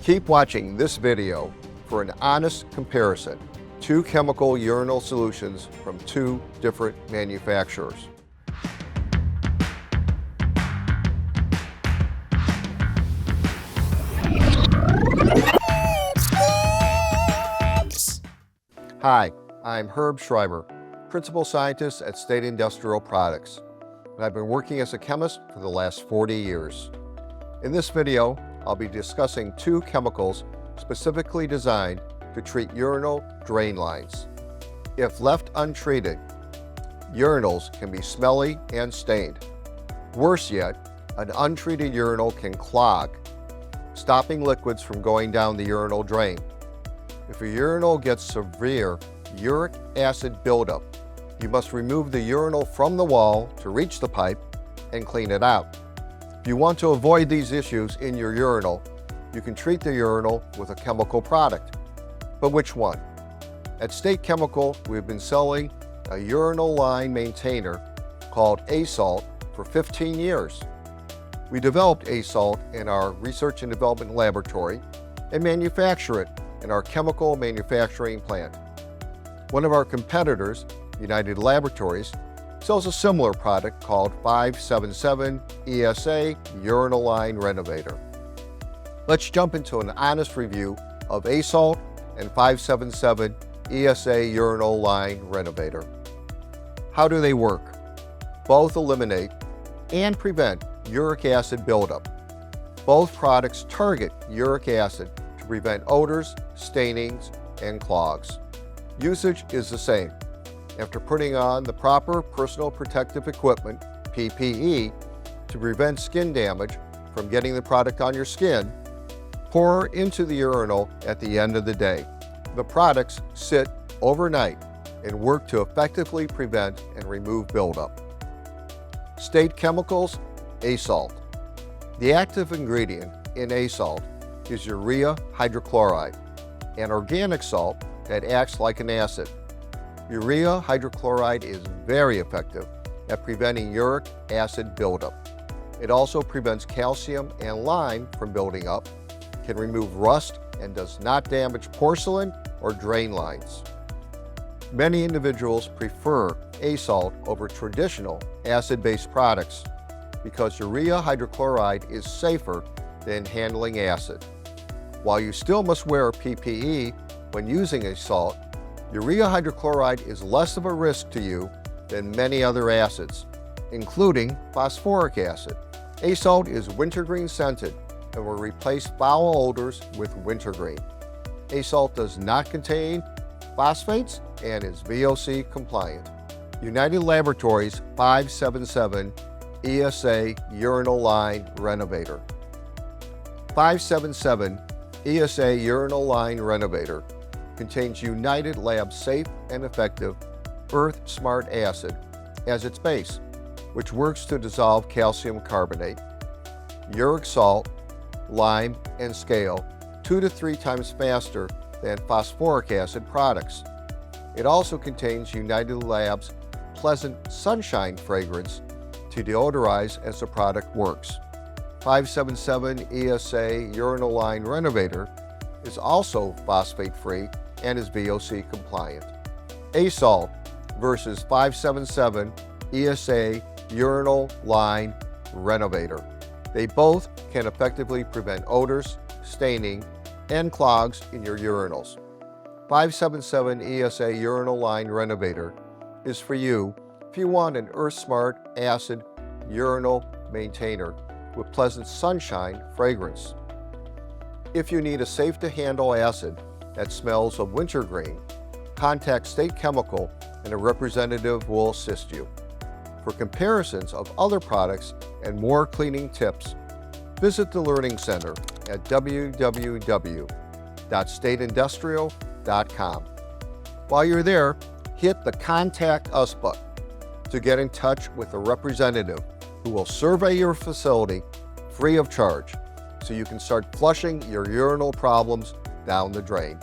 Keep watching this video for an honest comparison. 2 chemical urinal solutions from 2 different manufacturers. Hi, I'm Herb Schreiber, Principal Scientist at State Industrial Products, and I've been working as a chemist for the last 40 years. In this video, I'll be discussing 2 chemicals specifically designed to treat urinal drain lines. If left untreated, urinals can be smelly and stained. Worse yet, an untreated urinal can clog, stopping liquids from going down the urinal drain. If a urinal gets severe uric acid buildup, you must remove the urinal from the wall to reach the pipe and clean it out. If you want to avoid these issues in your urinal, you can treat the urinal with a chemical product. But which one? At State Chemical, we've been selling a urinal line maintainer called A-Salt for 15 years. We developed A-Salt in our research and development laboratory and manufacture it in our chemical manufacturing plant. One of our competitors, United Laboratories, sells a similar product called 577 ESA Urinal Line Renovator. Let's jump into an honest review of A-Salt and 577 ESA Urinal Line Renovator. How do they work? Both eliminate and prevent uric acid buildup. Both products target uric acid to prevent odors, stainings, and clogs. Usage is the same. After putting on the proper personal protective equipment, PPE, to prevent skin damage from getting the product on your skin, pour into the urinal at the end of the day. The products sit overnight and work to effectively prevent and remove buildup. State Chemicals A-Salt. The active ingredient in A-Salt is urea hydrochloride, an organic salt that acts like an acid. Urea hydrochloride is very effective at preventing uric acid buildup. It also prevents calcium and lime from building up, can remove rust, and does not damage porcelain or drain lines. Many individuals prefer A-Salt over traditional acid-based products because urea hydrochloride is safer than handling acid. While you still must wear PPE when using A-Salt, urea hydrochloride is less of a risk to you than many other acids, including phosphoric acid. A-Salt is wintergreen scented and will replace foul odors with wintergreen. A-Salt does not contain phosphates and is VOC compliant. United Laboratories 577 ESA Urinal Line Renovator. 577 ESA Urinal Line Renovator contains United Lab's safe and effective Earth Smart acid as its base, which works to dissolve calcium carbonate, uric salt, lime, and scale 2 to 3 times faster than phosphoric acid products. It also contains United Lab's Pleasant Sunshine fragrance to deodorize as the product works. 577 ESA Urinal Line Renovator is also phosphate-free and is VOC compliant. A-Salt versus 577 ESA Urinal Line Renovator. They both can effectively prevent odors, staining, and clogs in your urinals. 577 ESA Urinal Line Renovator is for you if you want an Earth Smart acid urinal maintainer with Pleasant Sunshine fragrance. If you need a safe-to-handle acid that smells of wintergreen, contact State Chemical and a representative will assist you. For comparisons of other products and more cleaning tips, visit the Learning Center at www.stateindustrial.com. While you're there, hit the Contact Us button to get in touch with a representative who will survey your facility free of charge so you can start flushing your urinal problems down the drain.